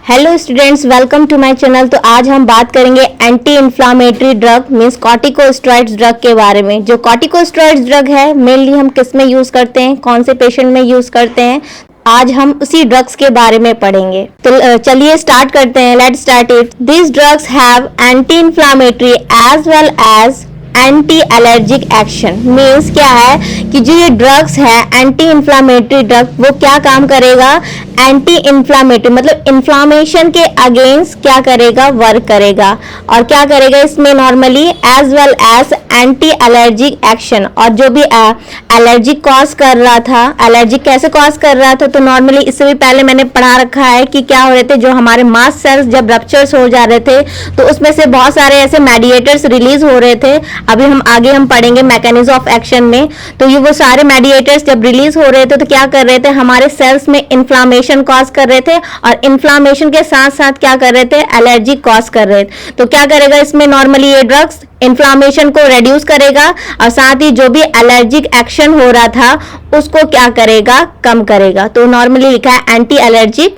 Hello students, welcome to my channel. तो आज हम बात करेंगे anti inflammatory drug means corticosteroids drug के बारे में। जो कॉर्टिकोस्टेरॉइड्स ड्रग है मेनली हम किस में यूज करते हैं, कौन से पेशेंट में यूज करते हैं, आज हम उसी ड्रग्स के बारे में पढ़ेंगे। तो चलिए स्टार्ट करते हैं। Let's start it. This drugs have anti inflammatory as well as anti allergic action. Means क्या है कि जो ये ड्रग्स है एंटी इन्फ्लामेटरी ड्रग, वो क्या काम करेगा, एंटी इन्फ्लामेटरी मतलब इन्फ्लामेशन के अगेंस्ट क्या करेगा, वर्क करेगा। और क्या करेगा इसमें normally as well as anti allergic action. और जो भी एलर्जी कॉज कर रहा था, एलर्जी कैसे कॉज कर रहा था, तो नॉर्मली इससे भी पहले मैंने पढ़ा रखा है कि क्या हो रहे थे, जो हमारे मास्ट सेल्स जब रप्चर्स हो जा रहे थे तो उसमें से बहुत सारे ऐसे मेडिएटर्स रिलीज हो रहे थे। अभी हम आगे पढ़ेंगे मैकेनिज्म ऑफ एक्शन में। तो ये वो सारे मेडिएटर्स जब रिलीज हो रहे थे तो क्या कर रहे थे, हमारे सेल्स में इन्फ्लामेशन कॉज कर रहे थे, और इन्फ्लामेशन के साथ साथ क्या कर रहे थे, एलर्जी कॉज कर रहे थे। तो क्या करेगा इसमें नॉर्मली ये ड्रग्स इन्फ्लामेशन को रेड्यूस करेगा और साथ ही जो भी एलर्जिक एक्शन हो रहा था उसको क्या करेगा, कम करेगा। तो नॉर्मली लिखा है एंटी एलर्जिक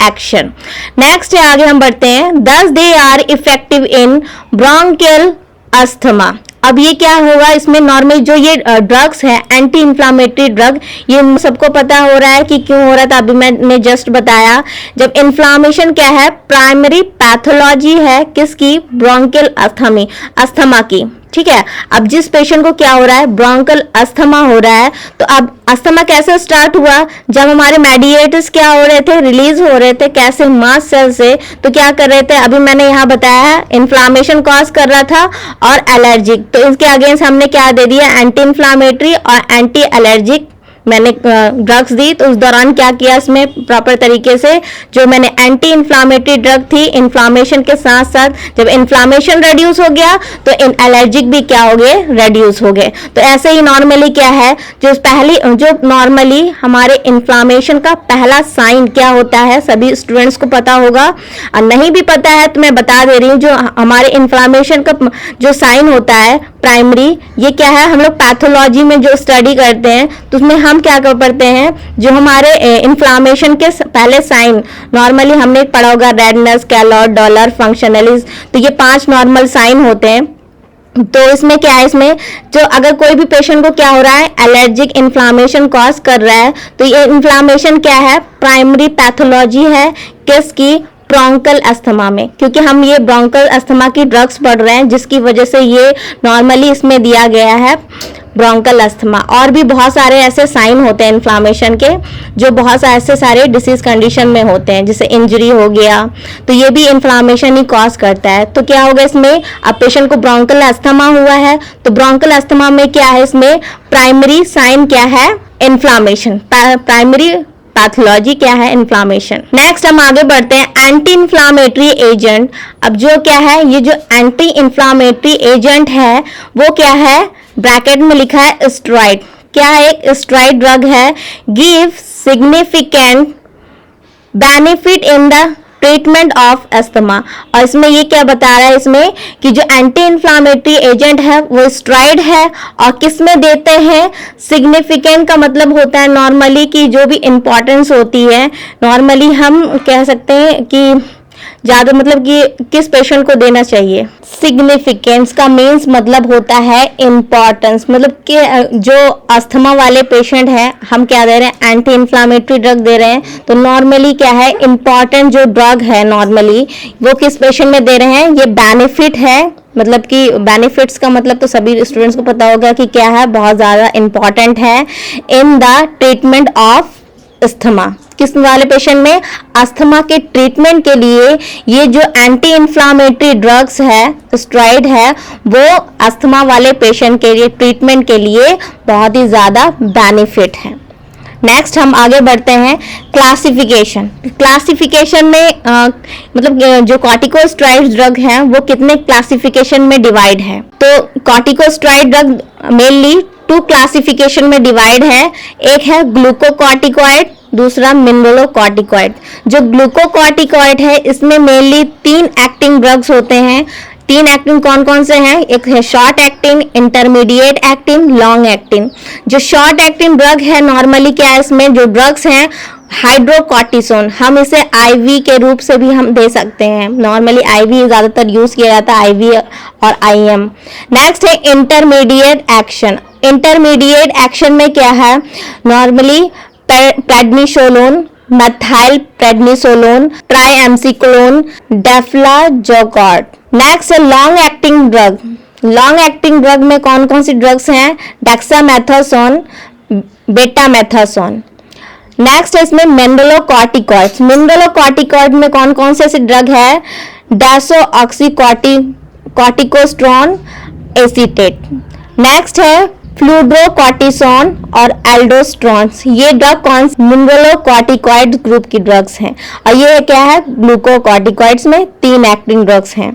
एक्शन। नेक्स्ट है, आगे हम बढ़ते हैं। Thus they are effective in bronchial asthma. अब ये क्या होगा इसमें, नॉर्मली जो ये ड्रग्स है एंटी इन्फ्लामेटरी ड्रग, ये सबको पता हो रहा है कि क्यों हो रहा था, अभी मैंने जस्ट बताया। जब इन्फ्लामेशन क्या है, प्राइमरी पैथोलॉजी है किसकी, ब्रोंकियल अस्थमा की। ठीक है, अब जिस पेशेंट को क्या हो रहा है, ब्रोंकियल अस्थमा हो रहा है, तो अब अस्थमा कैसे स्टार्ट हुआ, जब हमारे मेडिएटर्स क्या हो रहे थे, रिलीज हो रहे थे, कैसे, मास्ट सेल से। तो क्या कर रहे थे, अभी मैंने यहाँ बताया है इन्फ्लामेशन कॉज कर रहा था और एलर्जिक। तो इसके अगेंस्ट हमने क्या दे दिया, एंटी इन्फ्लामेटरी और एंटी एलर्जिक मैंने ड्रग्स दी। तो उस दौरान क्या किया इसमें प्रॉपर तरीके से, जो मैंने एंटी इन्फ्लामेटरी ड्रग थी, इन्फ्लामेशन के साथ साथ जब इन्फ्लामेशन रेड्यूस हो गया तो इन एलर्जिक भी क्या हो गए, रेड्यूस हो गए। तो ऐसे ही नॉर्मली क्या है, जो नॉर्मली हमारे इन्फ्लामेशन का पहला साइन क्या होता है, सभी स्टूडेंट्स को पता होगा, और नहीं भी पता है तो मैं बता दे रही हूँ। जो हमारे इन्फ्लामेशन का जो साइन होता है प्राइमरी, ये क्या है, हम लोग पैथोलॉजी में जो स्टडी करते हैं तो उसमें हम क्या कर पढ़ते हैं, जो हमारे इन्फ्लामेशन के पहले साइन नॉर्मली हमने पढ़ा होगा, रेडनेस, कैलॉट, डॉलर, फंक्शनलिज। तो ये 5 नॉर्मल साइन होते हैं। तो इसमें क्या है, इसमें जो अगर कोई भी पेशेंट को क्या हो रहा है, एलर्जिक इन्फ्लामेशन कॉज कर रहा है, तो ये इन्फ्लामेशन क्या है, प्राइमरी पैथोलॉजी है किसकी, ब्रोंकियल अस्थमा में। क्योंकि हम ये ब्रोंकियल अस्थमा की ड्रग्स पढ़ रहे हैं जिसकी वजह से ये नॉर्मली इसमें दिया गया है ब्रोंकियल अस्थमा। और भी बहुत सारे ऐसे साइन होते हैं इन्फ्लामेशन के, जो बहुत सारे ऐसे सारे डिसीज कंडीशन में होते हैं, जैसे इंजरी हो गया, तो ये भी इन्फ्लामेशन ही कॉज करता है। तो क्या होगा इसमें, अब पेशेंट को ब्रोंकियल अस्थमा हुआ है तो ब्रोंकियल अस्थमा में क्या है, इसमें प्राइमरी साइन क्या है, इन्फ्लामेशन, प्राइमरी पैथोलॉजी क्या है, इन्फ्लामेशन। नेक्स्ट हम आगे बढ़ते हैं, एंटी इन्फ्लामेटरी एजेंट। अब जो क्या है, ये जो एंटी इन्फ्लामेटरी एजेंट है वो क्या है, ब्रैकेट में लिखा है स्टेरॉइड। क्या एक स्टेरॉइड ड्रग है, give significant benefit in the treatment of asthma. और इसमें ये क्या बता रहा है, इसमें कि जो एंटी इन्फ्लामेटरी एजेंट है वो स्टेरॉइड है, और किस में देते हैं, सिग्निफिकेंट का मतलब होता है नॉर्मली कि जो भी इंपॉर्टेंस होती है, नॉर्मली हम कह सकते हैं कि ज्यादा, मतलब कि किस पेशेंट को देना चाहिए। सिग्निफिकेंस का मीन्स मतलब होता है इंपॉर्टेंस, मतलब कि जो अस्थमा वाले पेशेंट हैं, हम क्या दे रहे हैं, एंटी इन्फ्लामेटरी ड्रग दे रहे हैं। तो नॉर्मली क्या है, इंपॉर्टेंट जो ड्रग है नॉर्मली वो किस पेशेंट में दे रहे हैं, ये बेनिफिट है। मतलब कि बेनिफिट्स का मतलब तो सभी स्टूडेंट्स को पता होगा कि क्या है, बहुत ज्यादा इंपॉर्टेंट है in the treatment of asthma. किस वाले पेशेंट में, अस्थमा के ट्रीटमेंट के लिए ये जो एंटी इन्फ्लामेटरी ड्रग्स है, स्टेरॉइड है, वो अस्थमा वाले पेशेंट के लिए, ट्रीटमेंट के लिए बहुत ही ज्यादा बेनिफिट है। नेक्स्ट हम आगे बढ़ते हैं, क्लासिफिकेशन। क्लासिफिकेशन में मतलब जो कॉर्टिकोस्टेरॉइड ड्रग है वो कितने क्लासिफिकेशन में डिवाइड है। तो कॉर्टिकोस्टेरॉइड ड्रग मेनली 2 क्लासिफिकेशन में डिवाइड है। एक है ग्लूकोकॉर्टिकॉइड, दूसरा मिनरलोकॉर्टिकॉइड। जो ग्लूकोकॉर्टिकॉइड है इसमें मेनली 3 एक्टिंग ड्रग्स होते हैं। 3 एक्टिंग कौन कौन से हैं, एक है short acting, intermediate acting, long acting. जो शॉर्ट एक्टिंग ड्रग है नॉर्मली क्या है, इसमें जो ड्रग्स हैं हाइड्रोकॉर्टिसोन, हम इसे आईवी के रूप से भी हम दे सकते हैं। नॉर्मली आईवी ज़्यादातर यूज़ किया जाता है, आईवी और आईएम। नेक्स्ट है इंटरमीडिएट एक्शन। इंटरमीडिएट एक्शन में क्या है, normally prednisolone, methyl prednisolone, triamcinolone, deflazacort. Next है long acting drug. Long acting drug में कौन कौन सी ड्रग्स हैं, डेक्सामेथासोन, बेटामेथासोन। नेक्स्ट है इसमें मिनरलोकॉर्टिकॉइड्स। मिनरलोकॉर्टिकॉइड में कौन कौन से ऐसे ड्रग है, डेसोऑक्सीकॉर्टिकोस्टेरोन एसीटेट। नेक्स्ट है फ्लूड्रोकॉर्टिसोन और एल्डोस्टेरोन। ये ड्रग कौन मिनरलोकॉर्टिकॉइड ग्रुप की ड्रग्स हैं, और ये क्या है, ग्लूकोकॉर्टिकॉइड्स में 3 एक्टिंग ड्रग्स हैं।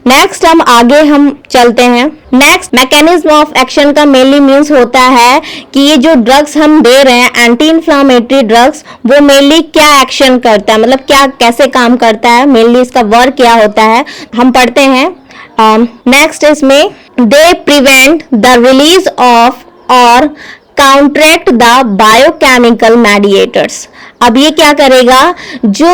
नेक्स्ट हम आगे चलते हैं। नेक्स्ट मैकेनिज्म ऑफ एक्शन का मेनली मीन्स होता है कि ये जो ड्रग्स हम दे रहे हैं, एंटी इन्फ्लामेटरी ड्रग्स, वो मेनली क्या एक्शन करता है, मतलब क्या कैसे काम करता है, मेनली इसका वर्क क्या होता है, हम पढ़ते हैं। नेक्स्ट इसमें they prevent the release of और काउंटरैक्ट द बायोकेमिकल मेडिएटर्स। अब ये क्या करेगा, जो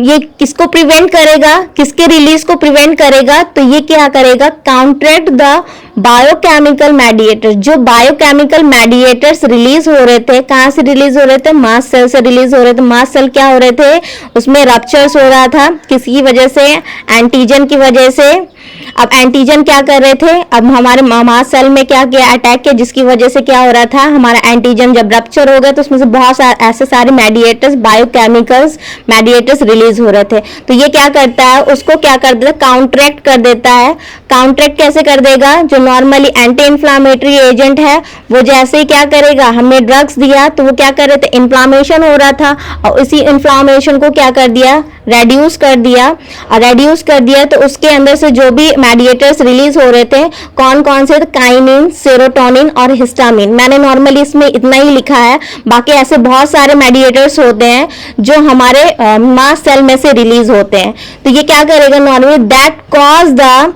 ये किसको प्रिवेंट करेगा, किसके रिलीज को प्रिवेंट करेगा, तो ये क्या करेगा, काउंटरैक्ट द बायोकेमिकल मेडिएटर्स। जो बायोकेमिकल मेडिएटर्स रिलीज हो रहे थे, कहाँ से रिलीज हो रहे थे, मास्ट सेल से रिलीज हो रहे थे। मास्ट सेल क्या हो रहे थे, उसमें रप्चर्स हो रहा था, किसकी वजह से, एंटीजन की वजह से। अब एंटीजन क्या कर रहे थे, अब हमारे मास्ट सेल में क्या किया, अटैक किया, जिसकी वजह से क्या हो रहा था, हमारा एंटीजन जब रप्चर हो गया तो उसमें से बहुत ऐसे सारे मेडिएटर्स, बायोकेमिकल्स मेडिएटर्स रिलीज हो रहे थे। तो ये क्या करता है, उसको क्या कर देता है, काउंटरैक्ट कर देता है। काउंटरैक्ट कैसे कर देगा, जो नॉर्मली एंटी इन्फ्लामेटरी एजेंट है वो जैसे ही क्या करेगा, हमने ड्रग्स दिया तो वो क्या कर रहे थे, इन्फ्लामेशन हो रहा था, और इसी इन्फ्लामेशन को क्या कर दिया, रेड्यूस कर दिया। और रेड्यूस कर दिया तो उसके अंदर से जो भी मेडिएटर्स रिलीज हो रहे थे, कौन कौन से, काइनिन, सेरोटोनिन और हिस्टामिन। मैंने नॉर्मली इसमें इतना ही लिखा है, बाकी ऐसे बहुत सारे मेडिएटर्स होते हैं जो हमारे मास्ट सेल में से रिलीज होते हैं। तो ये क्या करेगा, normally that cause the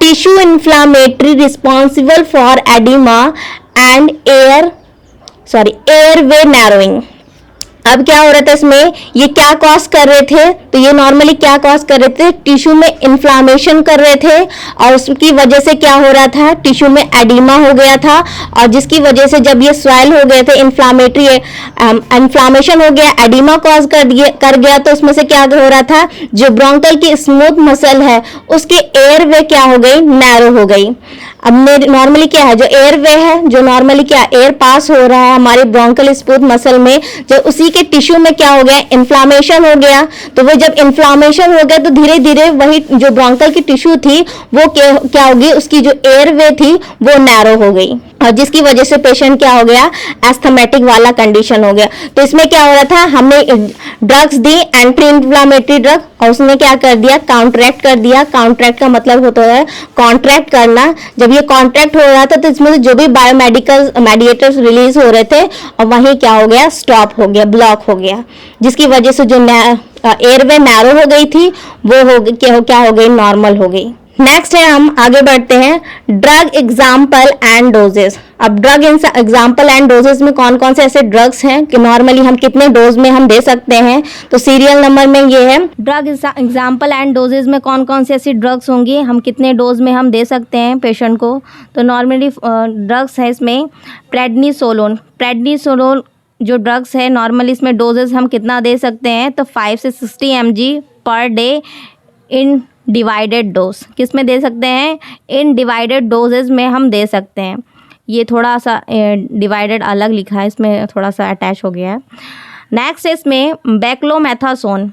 tissue inflammatory responsible for oedema and airway narrowing. अब क्या हो रहा था इसमें, ये क्या कॉज कर रहे थे, तो ये नॉर्मली क्या कॉज कर रहे थे, टिश्यू में इन्फ्लामेशन कर रहे थे, और उसकी वजह से क्या हो रहा था, टिश्यू में एडिमा हो गया था, और जिसकी वजह से जब ये स्वेल हो गए थे, इन्फ्लामेशन हो गया, एडिमा कॉज कर गया, तो उसमें से क्या हो रहा था, जो ब्रोंकल की स्मूथ मसल है उसकी एयरवे क्या हो गई, नैरो हो गई। अब नॉर्मली क्या है, जो एयरवे है, जो नॉर्मली क्या एयर पास हो रहा है हमारे ब्रोंकल स्मूथ मसल में, जब उसी के टिश्यू में क्या हो गया, इन्फ्लामेशन हो गया, तो वो जब इन्फ्लामेशन हो गया तो धीरे धीरे वही जो ब्रोंकल की टिश्यू थी वो क्या होगी, उसकी जो एयरवे थी वो नैरो हो गई, और जिसकी वजह से पेशेंट क्या हो गया, एस्थमेटिक वाला कंडीशन हो गया। तो इसमें क्या हो रहा था, हमने ड्रग्स दी, एंटी इन्फ्लामेटरी ड्रग, और उसने क्या कर दिया, काउंटरैक्ट कर दिया। काउंटरैक्ट का मतलब होता है कॉन्ट्रैक्ट करना। जब ये कॉन्ट्रैक्ट हो रहा था तो इसमें जो भी बायोमेडिकल मेडिएटर्स रिलीज हो रहे थे, और वहीं क्या हो गया, स्टॉप हो गया, ब्लॉक हो गया, जिसकी वजह से जो एयरवे नैरो हो गई थी वो क्या हो गई, नॉर्मल हो गई। नेक्स्ट है, हम आगे बढ़ते हैं, ड्रग एग्जाम्पल एंड डोजेस। अब ड्रग एग्जाम्पल एंड डोजेस में कौन कौन से ऐसे ड्रग्स हैं कि नॉर्मली हम कितने डोज में हम दे सकते हैं, तो सीरियल नंबर में ये है, ड्रग एग्जाम्पल एंड डोजेस में कौन कौन से ऐसी ड्रग्स होंगी, हम कितने डोज में हम दे सकते हैं पेशेंट को। तो नॉर्मली ड्रग्स है इसमें प्रेडनिसोलोन जो ड्रग्स है, नॉर्मली इसमें डोजेस हम कितना दे सकते हैं, तो 5 से 60 mg per day in divided dose. किस में दे सकते हैं, इन डिवाइडेड डोजेज में हम दे सकते हैं। ये थोड़ा सा डिवाइडेड अलग लिखा है, इसमें थोड़ा सा अटैच हो गया है। नेक्स्ट इसमें बैक्लोमेथासोन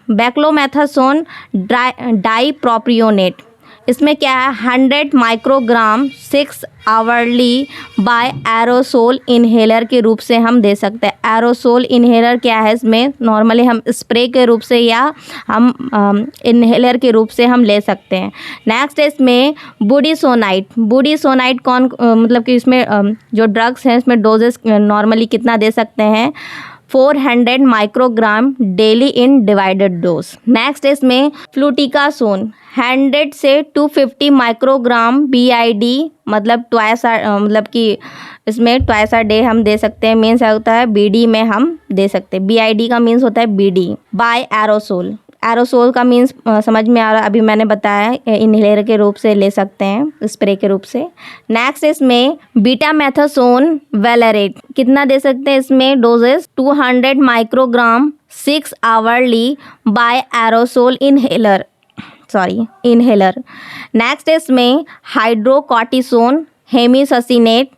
डाइप्रोपियोनेट। इसमें क्या है, 100 microgram 6 hourly by aerosol inhaler के रूप से हम दे सकते हैं। एरोसोल इन्हेलर क्या है, इसमें नॉर्मली हम स्प्रे के रूप से या हम इन्हेलर के रूप से हम ले सकते हैं। नेक्स्ट इसमें बुडिसोनाइट कौन मतलब कि इसमें जो ड्रग्स हैं इसमें डोजेस नॉर्मली कितना दे सकते हैं, 400 माइक्रोग्राम डेली इन डिवाइडेड डोज। नेक्स्ट इसमें फ्लूटिकासोन 100 से 250 माइक्रोग्राम BID, मतलब ट्वाइस, मतलब कि इसमें ट्वाइस अ डे हम दे सकते हैं, मीन्स होता है BD में हम दे सकते हैं। BID का मीन्स होता है BD, बाय एरोसोल। एरोसोल का मीन्स समझ में आ रहा, अभी मैंने बताया, इनहेलर के रूप से ले सकते हैं, स्प्रे के रूप से। नेक्स्ट इसमें बीटामेथासोन वेलेरेट कितना दे सकते हैं, इसमें doses 200 microgram 6 hourly by aerosol inhaler. Next इसमें hydrocortisone hemisuccinate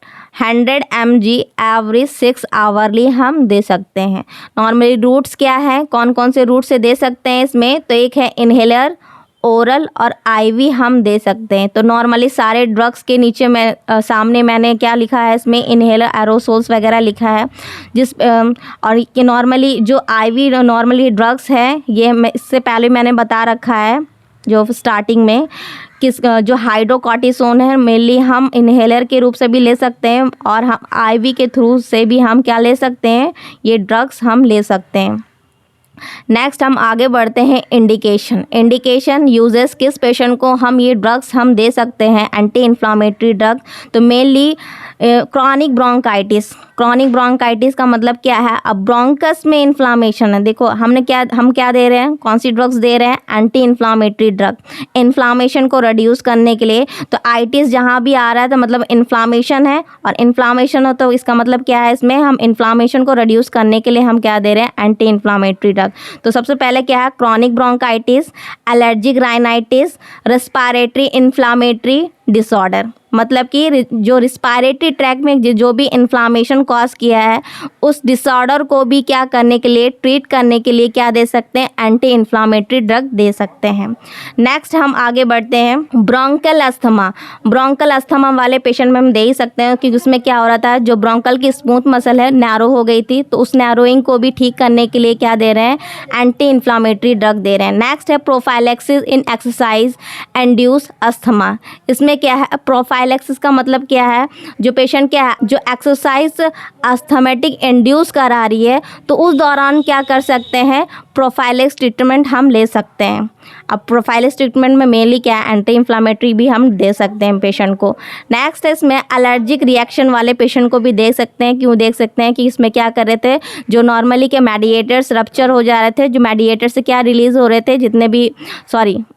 100 mg every 6 hourly हम दे सकते हैं। नॉर्मली रूट्स क्या है, कौन कौन से रूट से दे सकते हैं इसमें, तो एक है इनहेलर, ओरल और IV हम दे सकते हैं। तो नॉर्मली सारे ड्रग्स के नीचे सामने मैंने क्या लिखा है, इसमें इनहेलर, एरोसोल्स वगैरह लिखा है। और ये नॉर्मली जो IV नॉर्मली ड्रग्स है, ये इससे पहले मैंने बता रखा है जो स्टार्टिंग में, जो हाइड्रोकॉर्टिसोन है मेनली हम इनहेलर के रूप से भी ले सकते हैं, और हम IV के थ्रू से भी हम क्या ले सकते हैं, ये ड्रग्स हम ले सकते हैं। नेक्स्ट हम आगे बढ़ते हैं इंडिकेशन यूजेस, किस पेशेंट को हम ये ड्रग्स हम दे सकते हैं एंटी इन्फ्लामेटरी ड्रग। तो मेनली क्रॉनिक ब्रोंकाइटिस का मतलब क्या है, अब ब्रोंकस में इन्फ्लामेशन है। देखो हम क्या दे रहे हैं, कौन सी ड्रग्स दे रहे हैं, एंटी इन्फ्लामेटरी ड्रग, इन्फ्लामेशन को रिड्यूस करने के लिए। तो आइटिस जहाँ भी आ रहा है तो मतलब इन्फ्लामेशन है, और इन्फ्लामेशन हो तो इसका मतलब क्या है, इसमें हम इन्फ्लामेशन को रिड्यूस करने के लिए हम क्या दे रहे हैं, एंटी इन्फ्लामेटरी ड्रग। तो सबसे पहले क्या है, chronic bronchitis, allergic rhinitis, respiratory inflammatory disorder, मतलब कि जो रिस्पायरेटरी ट्रैक में जो भी इन्फ्लामेशन कॉज किया है, उस डिसऑर्डर को भी क्या करने के लिए, ट्रीट करने के लिए क्या दे सकते हैं, एंटी इन्फ्लामेटरी ड्रग दे सकते हैं। नेक्स्ट हम आगे बढ़ते हैं, ब्रोंकल अस्थमा वाले पेशेंट में हम दे ही सकते हैं, क्योंकि उसमें क्या हो रहा था, जो ब्रोंकल की स्मूथ मसल है नैरो हो गई थी, तो उस नैरोइंग को भी ठीक करने के लिए क्या दे रहे हैं, एंटी इन्फ्लामेटरी ड्रग दे रहे हैं। नेक्स्ट है प्रोफाइलैक्सिस इन एक्सरसाइज एंड्यूस अस्थमा। इसमें क्या है, प्रोफाइलैक्सिस का मतलब क्या है, जो पेशेंट क्या है, जो एक्सरसाइज अस्थमेटिक इंड्यूस करा रही है, तो उस दौरान क्या कर सकते हैं, प्रोफाइलैक्स ट्रीटमेंट हम ले सकते हैं। अब प्रोफाइलैक्स ट्रीटमेंट में मेनली क्या है, एंटी इन्फ्लामेटरी भी हम दे सकते हैं पेशेंट को। नेक्स्ट है इसमें एलर्जिक रिएक्शन वाले पेशेंट को भी देख सकते हैं। क्यों देख सकते हैं कि इसमें क्या कर रहे थे, जो नॉर्मली के मेडिएटर्स रप्चर हो जा रहे थे, जो मेडिएटर से क्या रिलीज हो रहे थे, जितने भी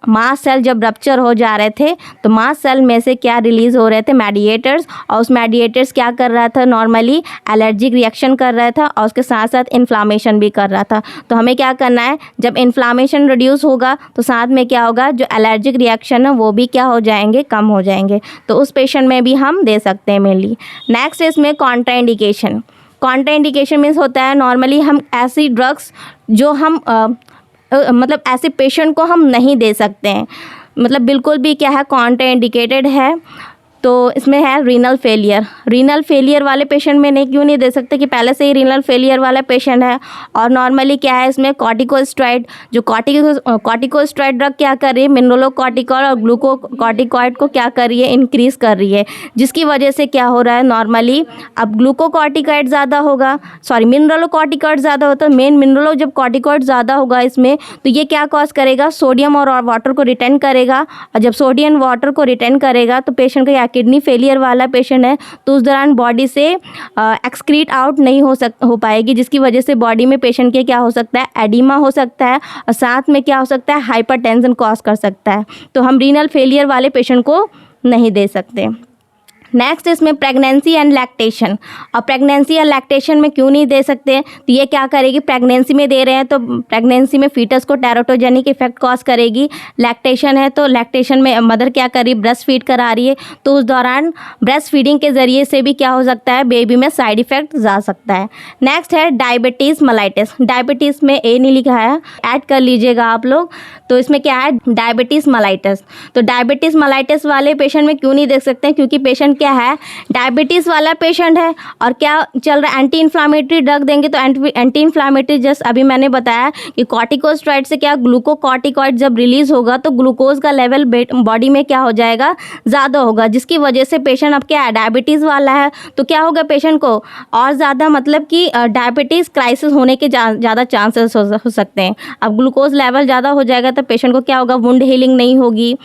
मास्ट सेल जब रप्चर हो जा रहे थे, तो मास्ट सेल में से क्या रिलीज हो रहे थे, मेडिएटर्स, और उस मेडिएटर्स क्या कर रहा था, नॉर्मली एलर्जिक रिएक्शन कर रहा था, और उसके साथ साथ इन्फ्लामेशन भी कर रहा था। तो हमें क्या करना है, जब इन्फ्लामेशन रिड्यूस होगा तो साथ में क्या होगा, जो एलर्जिक रिएक्शन है वो भी क्या हो जाएंगे, कम हो जाएंगे। तो उस पेशेंट में भी हम दे सकते हैं मेनली। नेक्स्ट इसमें कॉन्ट्राइंडिकेशन मीन्स होता है, नॉर्मली हम ऐसी ड्रग्स जो हम मतलब ऐसे पेशेंट को हम नहीं दे सकते हैं, मतलब बिल्कुल भी क्या है, कॉन्ट्राइंडिकेटेड है। तो इसमें है रीनल फेलियर वाले पेशेंट में क्यों नहीं दे सकते, कि पहले से ही रीनल फेलियर वाला पेशेंट है। और नॉर्मली क्या है, इसमें कॉर्टिकोस्टेरॉइड, जो कॉर्टिकोस्टेरॉइड ड्रग क्या कर रही है, मिनरलोकॉर्टिकॉइड और ग्लूकोकॉर्टिकॉइड को क्या कर रही है, इंक्रीज़ कर रही है, जिसकी वजह से क्या हो रहा है, नॉर्मली अब ग्लूकोकॉर्टिकॉइड ज़्यादा होगा, मिनरलोकॉर्टिकॉइड ज़्यादा होता है, मेन मिनरलो जब कॉर्टिकॉइड ज़्यादा होगा इसमें, तो ये क्या कॉज करेगा, सोडियम और वाटर को रिटेन करेगा, और जब सोडियम वाटर को रिटेन करेगा तो पेशेंट का किडनी फेलियर वाला पेशेंट है, तो उस दौरान बॉडी से एक्सक्रीट आउट नहीं हो पाएगी, जिसकी वजह से बॉडी में पेशेंट के क्या हो सकता है, एडिमा हो सकता है, और साथ में क्या हो सकता है, हाइपरटेंशन कॉज कर सकता है। तो हम रीनल फेलियर वाले पेशेंट को नहीं दे सकते। नेक्स्ट इसमें प्रेगनेंसी एंड लैक्टेशन, और प्रेगनेंसी या लैक्टेशन में क्यों नहीं दे सकते, तो ये क्या करेगी, प्रेगनेंसी में दे रहे हैं तो प्रेगनेंसी में फीटस को टेराटोजेनिक इफेक्ट कॉज करेगी। लैक्टेशन है तो लैक्टेशन में मदर क्या कर रही है, ब्रेस्ट फीड करा रही है, तो उस दौरान ब्रेस्ट फीडिंग के ज़रिए से भी क्या हो सकता है, बेबी में साइड इफेक्ट जा सकता है। नेक्स्ट है डायबिटीज़ मेलाइटिस। डायबिटीज़ में ए नहीं लिखा है, ऐड कर लीजिएगा आप लोग। तो इसमें क्या है, डायबिटीज़ मेलाइटिस। तो डायबिटीज़ मेलाइटिस वाले पेशेंट में क्यों नहीं देख सकते हैं, क्योंकि पेशेंट क्या है, डायबिटीज़ वाला पेशेंट है, और क्या चल रहा है, एंटी इन्फ्लामेटरी ड्रग देंगे। तो एंटी इन्फ्लामेटरी जस्ट अभी मैंने बताया कि कॉर्टिकोस्टेरॉइड से क्या, ग्लूकोकॉर्टिकॉइड जब रिलीज होगा तो ग्लूकोज का लेवल बॉडी में क्या हो जाएगा, ज़्यादा होगा, जिसकी वजह से पेशेंट अब क्या है, डायबिटीज़ वाला है, तो क्या होगा पेशेंट को और ज़्यादा, मतलब कि डायबिटीज़ क्राइसिस होने के ज़्यादा चांसेस हो सकते हैं। अब ग्लूकोज लेवल ज़्यादा हो जाएगा तो पेशेंट को क्या होगा, वुंड हीलिंग नहीं होगी,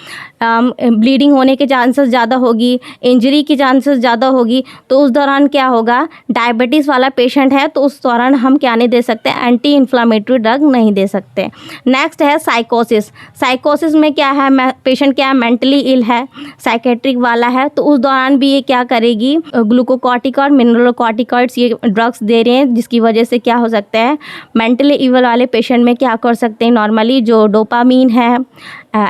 ब्लीडिंग होने के चांसेस ज़्यादा होगी, इंजरी की चांसेस ज़्यादा होगी, तो उस दौरान क्या होगा, डायबिटीज़ वाला पेशेंट है तो उस दौरान हम क्या नहीं दे सकते, एंटी इन्फ्लामेटरी ड्रग नहीं दे सकते। नेक्स्ट है साइकोसिस। साइकोसिस में क्या है, पेशेंट क्या है, मेंटली इल है, साइकेट्रिक वाला है, तो उस दौरान भी ये क्या करेगी, ग्लूकोकॉर्टिकॉइड, मिनरलोकॉर्टिकॉइड्स ये ड्रग्स दे रहे हैं, जिसकी वजह से क्या हो सकता है, मेंटली इल वाले पेशेंट में क्या कर सकते हैं, नॉर्मली जो डोपामीन है,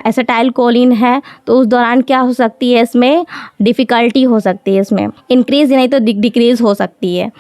एसिटाइल कोलिन है, तो उस दौरान क्या हो सकती है, इसमें डिफ़िकल्टी हो सकती है, इसमें इंक्रीज़ नहीं तो डिक्रीज़ हो सकती है,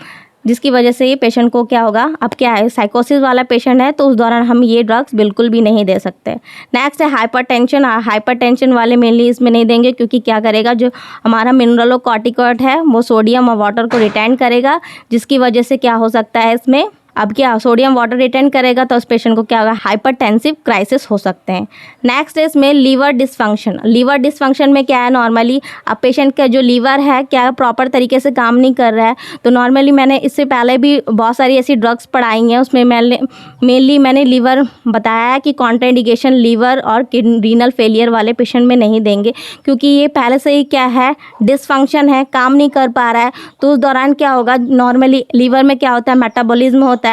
जिसकी वजह से ये पेशेंट को क्या होगा, अब क्या है, साइकोसिस वाला पेशेंट है तो उस दौरान हम ये ड्रग्स बिल्कुल भी नहीं दे सकते। नेक्स्ट है हाइपरटेंशन। हाइपरटेंशन वाले मेनली इसमें नहीं देंगे, क्योंकि क्या करेगा, जो हमारा मिनरलोकॉर्टिकॉइड है वो सोडियम और वाटर को रिटेन करेगा, जिसकी वजह से क्या हो सकता है, इसमें अब क्या सोडियम वाटर रिटेन करेगा तो उस पेशेंट को क्या होगा, हाइपरटेंसिव क्राइसिस हो सकते हैं। नेक्स्ट इसमें लीवर डिसफंक्शन। लीवर डिसफंक्शन में क्या है, नॉर्मली अब पेशेंट का जो लीवर है क्या प्रॉपर तरीके से काम नहीं कर रहा है, तो नॉर्मली मैंने इससे पहले भी बहुत सारी ऐसी ड्रग्स पढ़ाई हैं, उसमें मेनली मैंने लीवर बताया है कि कॉन्ट्राइंडिकेशन लीवर और रीनल फेलियर वाले पेशेंट में नहीं देंगे, क्योंकि ये पहले से ही क्या है, डिसफंक्शन है, काम नहीं कर पा रहा है, तो उस दौरान क्या होगा, नॉर्मली लीवर में क्या होता है, मेटाबॉलिज्म होता है।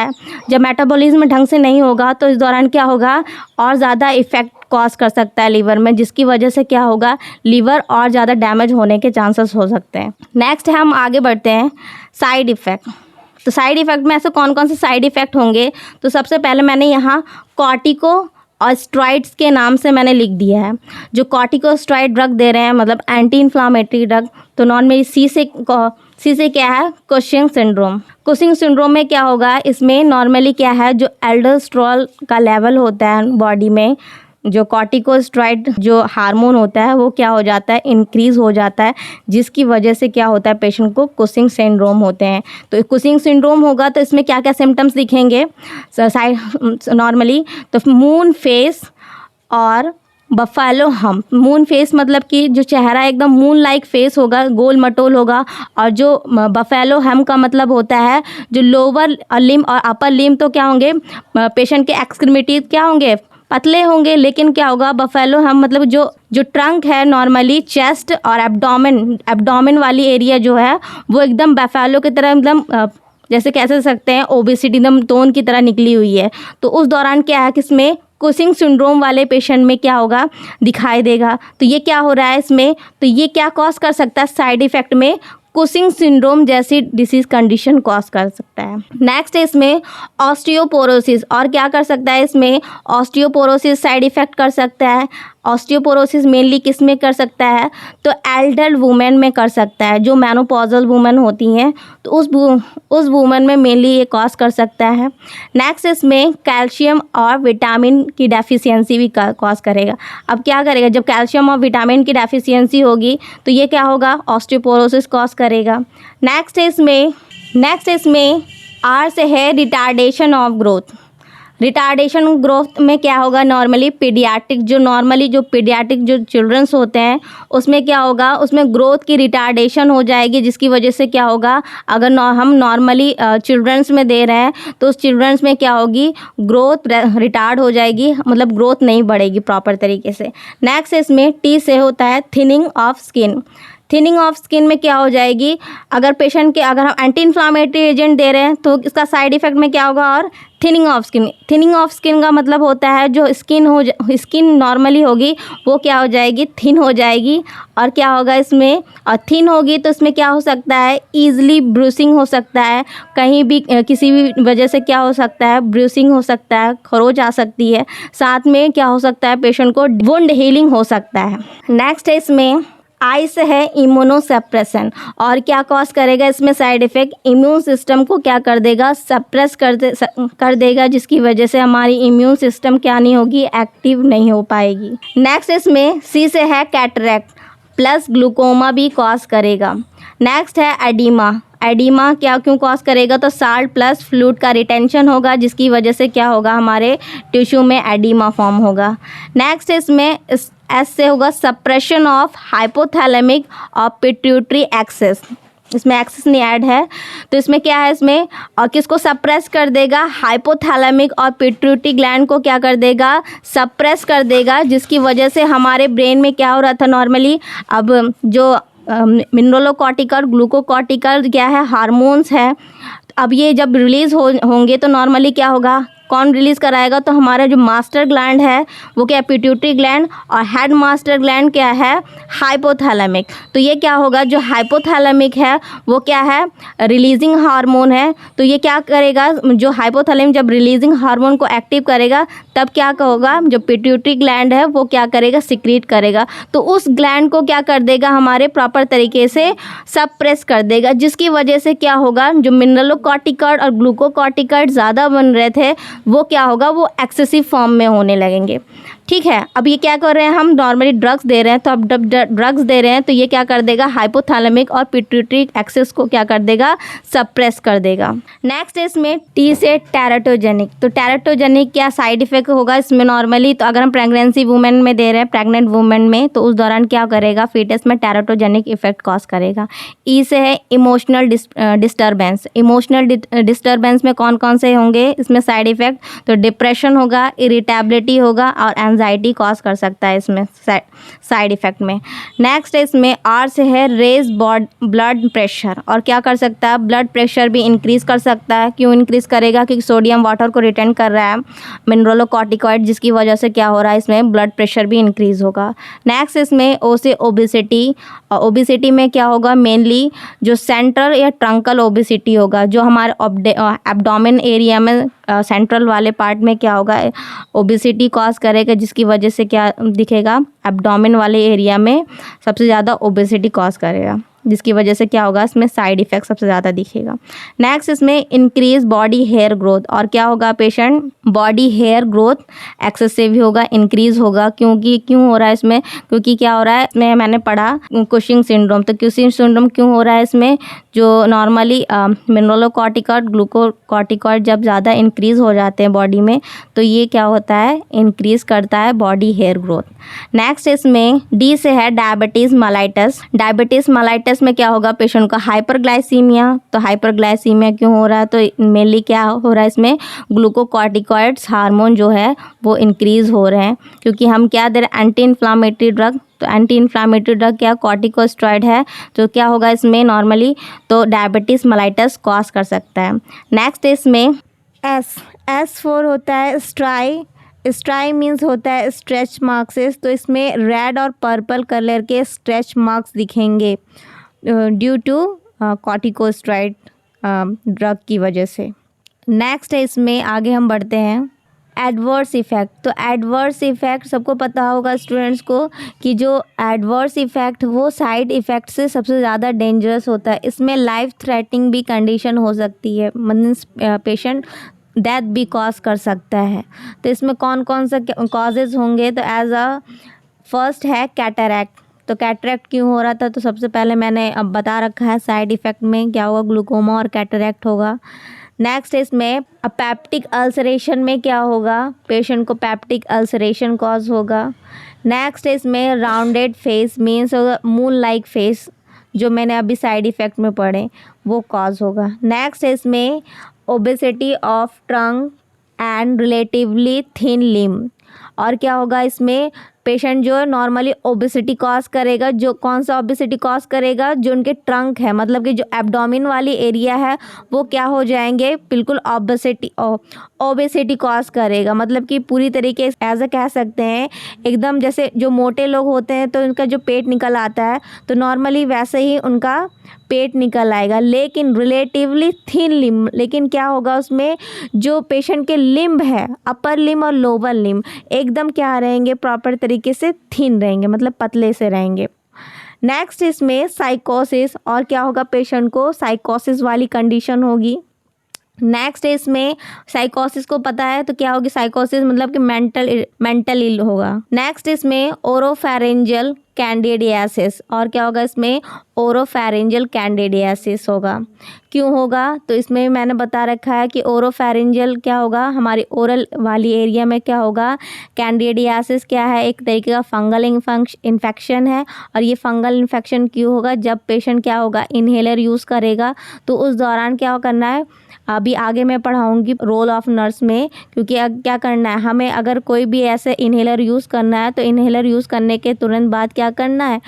जब मेटाबॉलिज्म ढंग से नहीं होगा तो इस दौरान क्या होगा, और ज़्यादा इफेक्ट कॉज कर सकता है लीवर में, जिसकी वजह से क्या होगा, लीवर और ज़्यादा डैमेज होने के चांसेस हो सकते हैं। नेक्स्ट है, हम आगे बढ़ते हैं, साइड इफ़ेक्ट। तो साइड इफ़ेक्ट में ऐसे कौन कौन से साइड इफ़ेक्ट होंगे, तो सबसे पहले मैंने यहाँ कॉर्टिको और स्टेरॉइड्स के नाम से मैंने लिख दिया है। जो कॉर्टिकोस्टेरॉइड ड्रग दे रहे हैं, मतलब एंटी इन्फ्लामेटरी ड्रग, तो नॉर्मली सी से क्या है, कुशिंग सिंड्रोम। कुशिंग सिंड्रोम में क्या होगा, इसमें नॉर्मली क्या है, जो एल्डोस्टेरोल का लेवल होता है बॉडी में, जो कॉर्टिकोस्टेरॉइड जो हार्मोन होता है वो क्या हो जाता है, इंक्रीज़ हो जाता है, जिसकी वजह से क्या होता है, पेशेंट को कुशिंग सिंड्रोम होते हैं। तो कुशिंग सिंड्रोम होगा तो इसमें क्या क्या सिम्टम्स दिखेंगे नॉर्मली, तो मून फेस और बफेलो हम्प। मून फेस मतलब कि जो चेहरा एकदम मून लाइक फेस होगा, गोल मटोल होगा, और जो बफेलो हम्प का मतलब होता है जो लोअर लिम्ब और अपर लिम्ब तो क्या होंगे, पेशेंट के एक्सट्रीमिटीज क्या होंगे, पतले होंगे, लेकिन क्या होगा, बफेलो हम मतलब जो ट्रंक है, नॉर्मली चेस्ट और एब्डोमेन वाली एरिया जो है वो एकदम बफेलो की तरह एकदम जैसे कह सकते हैं ओबेसिटी एकदम तोन की तरह निकली हुई है। तो उस दौरान क्या है, किसमें, कुशिंग सिंड्रोम वाले पेशेंट में क्या होगा, दिखाई देगा। तो ये क्या हो रहा है इसमें, तो ये क्या कॉज कर सकता है, साइड इफ़ेक्ट में कुशिंग सिंड्रोम जैसी डिसीज़ कंडीशन कॉज कर सकता है। नेक्स्ट है इसमें ऑस्टियोपोरोसिस, और क्या कर सकता है, इसमें ऑस्टियोपोरोसिस साइड इफ़ेक्ट कर सकता है। ऑस्टियोपोरोसिस मेनली किस में कर सकता है, तो एल्डर वुमेन में कर सकता है, जो मेनोपॉजल वुमेन होती हैं, तो उस वुमेन में मेनली ये कॉज कर सकता है। नेक्स्ट इसमें कैल्शियम और विटामिन की डेफिशिएंसी भी कॉज करेगा। अब क्या करेगा, जब कैल्शियम और विटामिन की डेफिशिएंसी होगी तो ये क्या होगा, ऑस्टियोपोरोसिस कॉज करेगा। नेक्स्ट इसमें आर से है retardation of growth. Retardation growth में क्या होगा, नॉर्मली पीडियाट्रिक जो चिल्ड्रंस होते हैं उसमें क्या होगा, उसमें ग्रोथ की रिटार्डेशन हो जाएगी, जिसकी वजह से क्या होगा, अगर हम नॉर्मली चिल्ड्रंस में दे रहे हैं तो उस चिल्ड्रंस में क्या होगी, ग्रोथ रिटार्ड हो जाएगी, मतलब ग्रोथ नहीं बढ़ेगी प्रॉपर तरीके से। नेक्स्ट इसमें टी से होता है thinning of skin. Thinning of skin में क्या हो जाएगी, अगर हम एंटी इन्फ्लामेटरी एजेंट दे रहे हैं तो इसका साइड इफ़ेक्ट में क्या होगा, और थिनिंग ऑफ स्किन का मतलब होता है जो स्किन नॉर्मली होगी वो क्या हो जाएगी, थिन हो जाएगी, और क्या होगा इसमें, और थिन होगी तो इसमें क्या हो सकता है, ईजिली ब्रूसिंग हो सकता है, कहीं भी किसी भी वजह से क्या हो सकता है, ब्रूसिंग हो सकता है, खरोच आ सकती है, साथ में क्या हो सकता है, पेशेंट को वुंड हीलिंग हो सकता है। नेक्स्ट है इसमें आई से है इम्यूनोसप्रेशन, और क्या कॉज करेगा इसमें साइड इफ़ेक्ट, इम्यून सिस्टम को क्या कर देगा, सप्रेस कर देगा, जिसकी वजह से हमारी इम्यून सिस्टम क्या नहीं होगी, एक्टिव नहीं हो पाएगी। नेक्स्ट इसमें सी से है कैटरेक्ट प्लस ग्लूकोमा भी कॉज करेगा। नेक्स्ट है एडिमा क्यों कॉज करेगा, तो साल्ट प्लस फ्लूइड का रिटेंशन होगा, जिसकी वजह से क्या होगा, हमारे टिश्यू में एडिमा फॉर्म होगा। नेक्स्ट इसमें एस से होगा सप्रेशन ऑफ हाइपोथैलेमिक और पिट्यूटरी एक्सेस। इसमें एक्सेस नहीं ऐड है, तो इसमें क्या है, इसमें और किसको सप्रेस कर देगा, हाइपोथैलेमिक और पिट्यूटरी ग्लैंड को क्या कर देगा, सप्रेस कर देगा, जिसकी वजह से हमारे ब्रेन में क्या हो रहा था, नॉर्मली अब जो मिनरलोकॉर्टिकॉइड ग्लूकोकॉर्टिकॉइड क्या है, हार्मोन्स है। अब ये जब रिलीज़ होंगे तो नॉर्मली क्या होगा, कौन रिलीज़ कराएगा, तो हमारा जो मास्टर ग्लैंड है वो क्या है, पिट्यूटरी ग्लैंड, और हेड मास्टर ग्लैंड क्या है, हाइपोथैलेमिक। तो ये क्या होगा, जो हाइपोथैलेमिक है वो क्या है, रिलीजिंग हार्मोन है। तो ये क्या करेगा, जो हाइपोथैलेमिक जब रिलीजिंग हार्मोन को एक्टिव करेगा तब क्या होगा, जो पिट्यूटरी ग्लैंड है वो क्या करेगा, सिक्रीट करेगा। तो उस ग्लैंड को क्या कर देगा, हमारे प्रॉपर तरीके से सप्रेस कर देगा, जिसकी वजह से क्या होगा, जो मिनरलोकॉर्टिकॉइड और ग्लूकोकॉर्टिकॉइड ज़्यादा बन रहे थे वो क्या होगा, वो एक्सेसिव फॉर्म में होने लगेंगे। ठीक है, अब ये क्या कर रहे हैं, हम नॉर्मली ड्रग्स दे रहे हैं, तो अब ड्रग्स दे रहे हैं तो ये क्या कर देगा, हाइपोथैलेमिक और पिट्यूटरी एक्सेस को क्या कर देगा, सप्रेस कर देगा। नेक्स्ट इसमें टी से टेराटोजेनिक। तो टेराटोजेनिक क्या साइड इफेक्ट होगा इसमें नॉर्मली, तो अगर हम प्रेगनेंसी वुमेन में दे रहे हैं, प्रेग्नेंट वुमेन में, तो उस दौरान क्या करेगा, फीटस में टेराटोजेनिक इफेक्ट कॉज करेगा। ई से है इमोशनल डिस्टर्बेंस। इमोशनल डिस्टर्बेंस में कौन कौन से होंगे इसमें साइड इफेक्ट, तो डिप्रेशन होगा, इरिटेबिलिटी होगा और एंजाइटी कॉज कर सकता है इसमें साइड इफेक्ट में। नेक्स्ट इसमें आर से है रेज ब्लड प्रेशर, और क्या कर सकता है, ब्लड प्रेशर भी इंक्रीज कर सकता है। क्यों इंक्रीज करेगा, क्योंकि सोडियम वाटर को रिटेन कर रहा है मिनरलोकॉर्टिकॉइड, जिसकी वजह से क्या हो रहा है, इसमें ब्लड प्रेशर भी इंक्रीज होगा। नेक्स्ट इसमें ओ से ओबेसिटी, और ओबेसिटी में क्या होगा, मेनली जो सेंट्रल या ट्रंकल ओबेसिटी होगा, जो हमारे एब्डोमेन एरिया में सेंट्रल वाले पार्ट में क्या होगा, ओबेसिटी कॉज करेगा, जिसकी वजह से क्या दिखेगा, एब्डोमेन वाले एरिया में सबसे ज़्यादा ओबेसिटी कॉज करेगा, जिसकी वजह से क्या होगा, इसमें साइड इफेक्ट सबसे ज़्यादा दिखेगा। नेक्स्ट इसमें इंक्रीज बॉडी हेयर ग्रोथ, और क्या होगा, patient body hair growth excessive ही होगा, इंक्रीज होगा। क्यों हो रहा है इसमें, क्योंकि क्या हो रहा है इसमें, मैंने पढ़ा कुशिंग सिंड्रोम। तो कुशिंग सिंड्रोम क्यों हो रहा है इसमें, जो नॉर्मली मिनरलोकॉर्टिकॉइड ग्लूकोकॉर्टिकॉइड जब ज़्यादा इंक्रीज हो जाते हैं बॉडी में, तो ये क्या होता है, इंक्रीज करता है बॉडी हेयर ग्रोथ। नेक्स्ट इसमें डी से है डायबिटीज़ मेलाइटस। डायबिटीज़ मेलाइटस में क्या होगा, पेशेंट का हाइपरग्लाइसीमिया। तो हाइपरग्लाइसीमिया क्यों हो रहा है, तो मेनली क्या हो रहा है इसमें, ग्लूकोकॉर्टिकॉइड्स हार्मोन जो है वो इंक्रीज हो रहे हैं, क्योंकि हम क्या दे रहे हैं, एंटी इन्फ्लामेटरी ड्रग। तो एंटी इन्फ्लामेटरी ड्रग क्या, कॉर्टिकोस्टेरॉइड है, तो क्या होगा इसमें नॉर्मली, तो डायबिटीज़ मेलाइटस कॉज कर सकता है। नेक्स्ट इसमें एस फॉर होता है स्ट्राई। स्ट्राई मीन्स होता है स्ट्रेच मार्क्स। तो इसमें रेड और पर्पल कलर के स्ट्रेच मार्क्स दिखेंगे ड्यू टू कॉर्टिकोस्टेरॉइड ड्रग की वजह से। नेक्स्ट है इसमें आगे हम बढ़ते हैं, एडवर्स इफ़ेक्ट। तो एडवर्स इफ़ेक्ट सबको पता होगा स्टूडेंट्स को कि जो एडवर्स इफ़ेक्ट वो साइड इफ़ेक्ट से सबसे ज़्यादा डेंजरस होता है। इसमें लाइफ थ्रेटनिंग भी कंडीशन हो सकती है, मीन्स पेशेंट डेथ भी कॉज कर सकता है। तो इसमें कौन कौन से कॉजेज़ होंगे, तो एज अ फर्स्ट है कैटरैक्ट। तो कैटरैक्ट क्यों हो रहा था, तो सबसे पहले मैंने अब बता रखा है साइड इफ़ेक्ट में क्या होगा, ग्लूकोमा और कैटरैक्ट होगा। नेक्स्ट इसमें पेप्टिक अल्सरेशन में क्या होगा, पेशेंट को पेप्टिक अल्सरेशन कॉज होगा। नेक्स्ट इसमें राउंडेड फेस मीन्स होगा मून लाइक फेस, जो मैंने अभी साइड इफ़ेक्ट में पढ़े वो कॉज होगा। नेक्स्ट इसमें obesity of trunk and relatively thin limb, और क्या होगा इसमें, पेशेंट जो नॉर्मली ओबेसिटी कॉज करेगा, जो कौन सा ओबेसिटी कॉज करेगा, जो उनके ट्रंक है, मतलब कि जो एब्डोमेन वाली एरिया है वो क्या हो जाएंगे, बिल्कुल ओबेसिटी कॉज करेगा। मतलब कि पूरी तरीके से ऐसा कह सकते हैं, एकदम जैसे जो मोटे लोग होते हैं तो उनका जो पेट निकल आता है, तो नॉर्मली वैसे ही उनका पेट निकल आएगा, लेकिन रिलेटिवली थिन लिम्ब। लेकिन क्या होगा उसमें, जो पेशेंट के लिम्ब है, अपर लिम्ब और लोअर लिम्ब एकदम क्या रहेंगे, प्रॉपर तरीके से थिन रहेंगे, मतलब पतले से रहेंगे। नेक्स्ट इसमें साइकोसिस, और क्या होगा, पेशेंट को साइकोसिस वाली कंडीशन होगी। नेक्स्ट इसमें साइकोसिस को पता है तो क्या होगी, साइकोसिस मतलब कि मेंटल इल होगा। नेक्स्ट इसमें ओरोफैरिंजियल कैंडिडियासिस, और क्या होगा इसमें, ओरोफैरिंजियल कैंडिडियासिस होगा। क्यों होगा, तो इसमें मैंने बता रखा है कि ओरोफैरिंजियल क्या होगा, हमारी ओरल वाली एरिया में क्या होगा, कैंडिडियासिस क्या है, एक तरीके का फंगल इन्फेक्शन है। और ये फंगल इन्फेक्शन क्यों होगा, जब पेशेंट क्या होगा, इन्हेलर यूज़ करेगा, तो उस दौरान क्या करना है, अभी आगे मैं पढ़ाऊंगी रोल ऑफ नर्स में, क्योंकि क्या करना है हमें, अगर कोई भी ऐसे इन्हेलर यूज़ करना है तो इन्हेलर यूज़ करने के तुरंत बाद क्या करना है,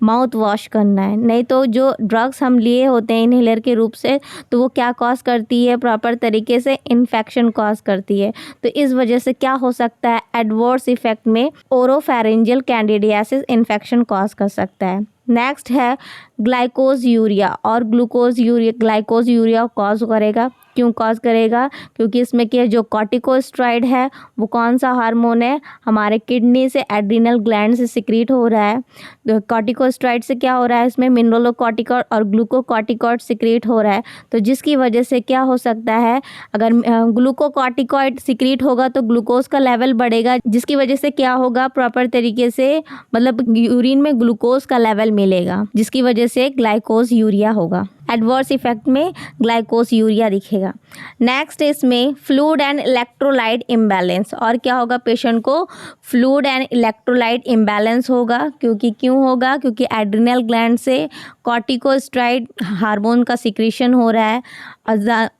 माउथ वॉश करना है। नहीं तो जो ड्रग्स हम लिए होते हैं इनहेलर के रूप से, तो वो क्या कॉज करती है, प्रॉपर तरीके से इन्फेक्शन कॉज करती है। तो इस वजह से क्या हो सकता है, एडवर्स इफेक्ट में ओरोफेरेंजियल कैंडिडियासिस इन्फेक्शन कॉज कर सकता है। नेक्स्ट है ग्लाइकोज यूरिया और ग्लूकोज यूरिया। ग्लाइकोज यूरिया कॉज करेगा, क्यों कॉज करेगा, क्योंकि इसमें क्या जो कॉर्टिकोस्टेरॉइड है वो कौन सा हार्मोन है, हमारे किडनी से एड्रिनल ग्लैंड से सिक्रीट हो रहा है। तो कॉर्टिकोस्टेरॉइड से क्या हो रहा है, इसमें मिनरलोकॉर्टिकॉइड और ग्लूकोकॉर्टिकॉइड सिक्रीट हो रहा है। तो जिसकी वजह से क्या हो सकता है, अगर ग्लूकोकॉर्टिकॉइड सिक्रीट होगा तो ग्लूकोज का लेवल बढ़ेगा, जिसकी वजह से क्या होगा, प्रॉपर तरीके से मतलब यूरिन में ग्लूकोज का लेवल मिलेगा, जिसकी वजह से ग्लाइकोज यूरिया होगा। एडवर्स इफेक्ट में ग्लाइकोज यूरिया दिखेगा। नेक्स्ट इसमें फ्लूइड एंड इलेक्ट्रोलाइट इम्बैलेंस। और क्या होगा, पेशेंट को फ्लूइड एंड इलेक्ट्रोलाइट इम्बैलेंस होगा। क्यों होगा, क्योंकि एड्रिनल ग्लैंड से कॉर्टिकोस्टेरॉइड हार्मोन का सिक्रीशन हो रहा है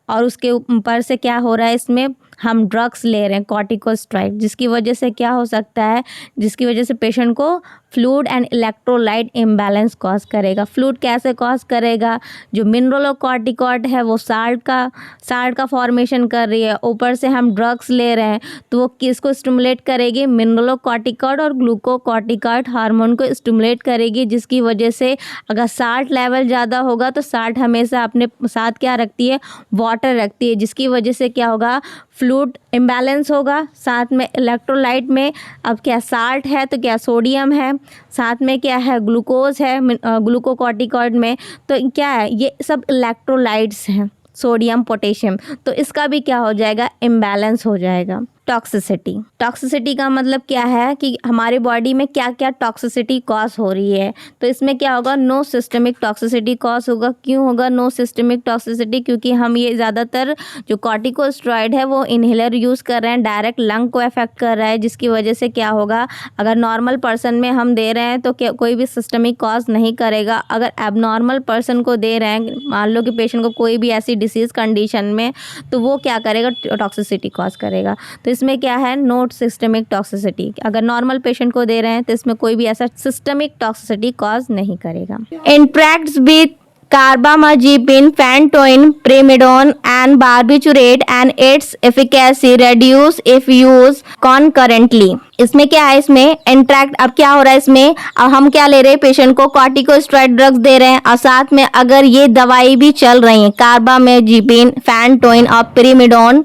और उसके ऊपर से क्या हो रहा है, इसमें हम ड्रग्स ले रहे हैं कॉर्टिकोस्टेरॉइड, जिसकी वजह से क्या हो सकता है, जिसकी वजह से पेशेंट को fluid and electrolyte imbalance cause करेगा। फ्लूइड कैसे कॉज करेगा, जो मिनरलोकॉर्टिकॉइड है वो साल्ट का फॉर्मेशन कर रही है, ऊपर से हम ड्रग्स ले रहे हैं तो वो किसको स्टिमुलेट करेगी, मिनरलोकॉर्टिकॉइड और ग्लूकोकॉर्टिकॉइड हार्मोन को स्टिमुलेट करेगी, जिसकी वजह से अगर साल्ट लेवल ज़्यादा होगा तो साल्ट हमेशा अपने साथ क्या रखती है, वाटर रखती है, जिसकी वजह से क्या होगा, फ्लूइड इम्बैलेंस होगा। साथ में इलेक्ट्रोलाइट में अब क्या साल्ट है तो क्या सोडियम है, साथ में क्या है ग्लूकोज है ग्लूकोकॉर्टिकॉइड में, तो क्या है, ये सब इलेक्ट्रोलाइट्स हैं, सोडियम पोटेशियम, तो इसका भी क्या हो जाएगा, इम्बैलेंस हो जाएगा। टॉक्सिसिटी का मतलब क्या है कि हमारे बॉडी में क्या क्या टॉक्सिसिटी कॉज हो रही है। तो इसमें क्या होगा, नो सिस्टमिक टॉक्सिसिटी कॉज होगा। क्यों होगा नो सिस्टमिक टॉक्सिसिटी, क्योंकि हम ये ज़्यादातर जो कॉर्टिकोस्टेरॉइड है वो इनहेलर यूज़ कर रहे हैं, डायरेक्ट लंग को अफेक्ट कर रहा है, जिसकी वजह से क्या होगा, अगर नॉर्मल पर्सन में हम दे रहे हैं तो क्या कोई भी सिस्टमिक कॉज नहीं करेगा। अगर एबनॉर्मल पर्सन को दे रहे हैं, मान लो कि पेशेंट को कोई भी ऐसी डिसीज़ कंडीशन में, तो वो क्या करेगा, टॉक्सिसिटी कॉज करेगा। तो इसमें क्या है, नोट सिस्टमिक टॉक्सिसिटी। अगर नॉर्मल पेशेंट को दे रहे हैं तो इसमें कोई भी ऐसा सिस्टमिक टॉक्सिसिटी कॉज नहीं करेगा। Interacts with carbamazepine, phenytoin, primidone and barbiturate and its efficacy reduce if used concurrently। इसमें क्या है, इसमें इंट्रैक्ट, अब क्या हो रहा है, इसमें अब हम क्या ले रहे हैं, पेशेंट को कॉर्टिकोस्टेरॉइड ड्रग्स दे रहे हैं और साथ में अगर ये दवाई भी चल रही है, कार्बामेजिपिन, फैनटोइन और पिरिमिडोन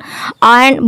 और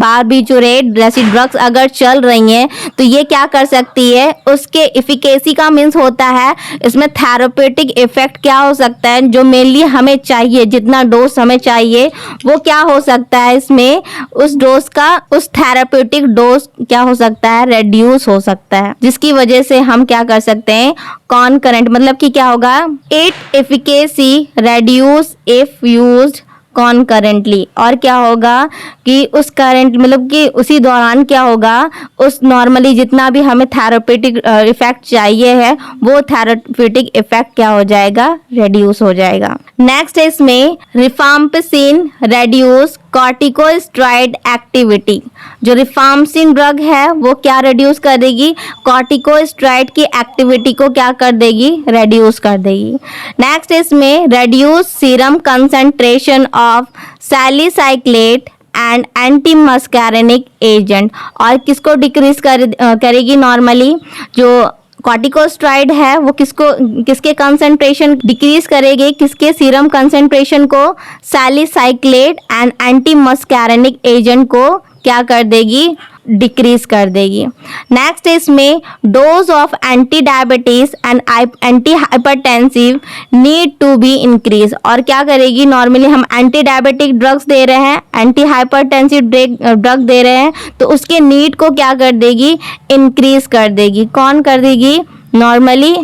बार्बिचुरेट जैसी ड्रग्स अगर चल रही हैं, तो ये क्या कर सकती है, उसके इफिकेसी का मीन्स होता है इसमें थेरापेटिक इफेक्ट क्या हो सकता है, जो मेनली हमें चाहिए, जितना डोज हमें चाहिए वो क्या हो सकता है, इसमें उस डोज का, उस थेरापेटिक डोज क्या हो सकता है, रेड्यूस हो सकता है, जिसकी वजह से हम क्या कर सकते हैं, कॉनकरेंट, मतलब कि क्या होगा, it efficacy reduce if used concurrently. और क्या होगा कि उस करंट मतलब कि उसी दौरान क्या होगा, उस नॉर्मली जितना भी हमें थेरापेटिक इफेक्ट चाहिए है वो थेरापेटिक इफेक्ट क्या हो जाएगा, रेड्यूस हो जाएगा। नेक्स्ट है इसमें रिफाम्पिसिन रेड्यूस कॉर्टिकोस्टेरॉइड एक्टिविटी। जो रिफाम्पिसिन ड्रग है वो क्या रेड्यूस कर देगी, कॉर्टिकोस्टेरॉइड की एक्टिविटी को क्या कर देगी, रेड्यूस कर देगी। नेक्स्ट इसमें reduce serum concentration of salicylate and anti muscarinic agent. और किसको डिक्रीज करेगी, नॉर्मली जो कॉर्टिकोस्टेरॉइड है वो किसके कंसंट्रेशन डिक्रीज करेगी, किसके सीरम कंसंट्रेशन को, salicylate and anti muscarinic agent को क्या कर देगी, डिक्रीज कर देगी। नेक्स्ट इसमें dose of anti diabetes and anti hypertensive need to be increase. और क्या करेगी, नॉर्मली हम एंटी डायबिटिक ड्रग्स दे रहे हैं, एंटी हाइपरटेंसिव ड्रग दे रहे हैं, तो उसके नीड को क्या कर देगी, इंक्रीज कर देगी। कौन कर देगी, नॉर्मली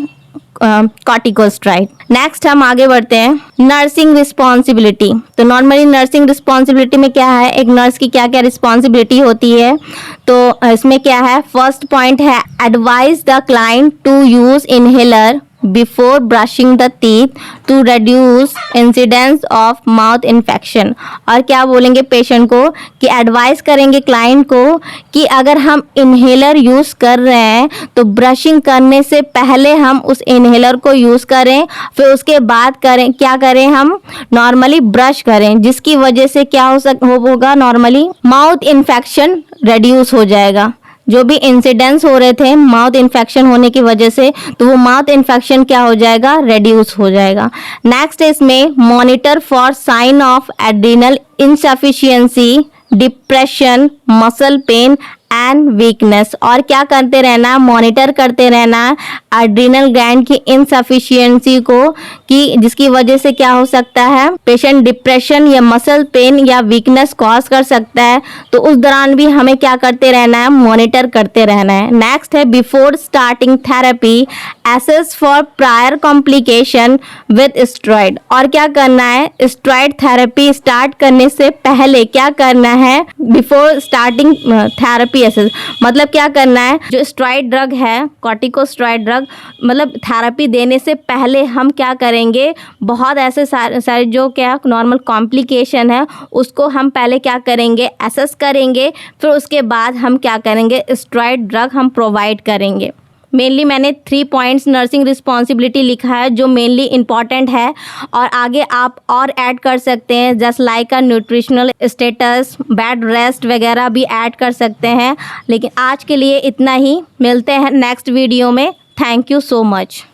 कॉर्टिकोस्टेरॉइड। नेक्स्ट हम आगे बढ़ते हैं, नर्सिंग रिस्पॉन्सिबिलिटी। तो नॉर्मली नर्सिंग रिस्पॉन्सिबिलिटी में क्या है, एक नर्स की क्या क्या रिस्पॉन्सिबिलिटी होती है, तो इसमें क्या है, फर्स्ट पॉइंट है advise the client to use inhaler before brushing the teeth to reduce incidence of mouth infection. और क्या बोलेंगे पेशेंट को कि एडवाइस करेंगे क्लाइंट को कि अगर हम इन्हेलर यूज़ कर रहे हैं तो ब्रशिंग करने से पहले हम उस इन्हेलर को यूज़ करें, फिर उसके बाद क्या करें हम नॉर्मली ब्रश करें, जिसकी वजह से क्या होगा नॉर्मली माउथ इन्फेक्शन रेड्यूस हो जाएगा। जो भी इंसिडेंट्स हो रहे थे माउथ इन्फेक्शन होने की वजह से, तो वो माउथ इन्फेक्शन क्या हो जाएगा, रेड्यूस हो जाएगा। नेक्स्ट इसमें monitor for sign of adrenal insufficiency, depression, muscle pain and weakness. और क्या करते रहना, मॉनिटर करते रहना एड्रिनल ग्लैंड की इनसफिशिएंसी को, कि जिसकी वजह से क्या हो सकता है पेशेंट डिप्रेशन या मसल पेन या वीकनेस कॉज कर सकता है। तो उस दौरान भी हमें क्या करते रहना है, मॉनिटर करते रहना है। नेक्स्ट है before starting therapy assess for prior complication with steroid. और क्या करना है, स्टेरॉइड थेरेपी स्टार्ट करने से पहले क्या करना है, बिफोर स्टार्टिंग थेरेपी एसेस मतलब क्या करना है, जो स्टेरॉइड ड्रग है कॉर्टिकोस्टेरॉइड ड्रग मतलब थेरेपी देने से पहले हम क्या करेंगे, बहुत ऐसे सारे जो क्या नॉर्मल कॉम्प्लिकेशन है उसको हम पहले क्या करेंगे, एसेस करेंगे, फिर उसके बाद हम क्या करेंगे, स्टेरॉइड ड्रग हम प्रोवाइड करेंगे। मेनली मैंने 3 पॉइंट्स नर्सिंग रिस्पॉन्सिबिलिटी लिखा है जो मेनली इंपॉर्टेंट है, और आगे आप और ऐड कर सकते हैं जस्ट लाइक अ न्यूट्रिशनल स्टेटस, बेड रेस्ट वगैरह भी ऐड कर सकते हैं। लेकिन आज के लिए इतना ही, मिलते हैं नेक्स्ट वीडियो में। Thank you so much.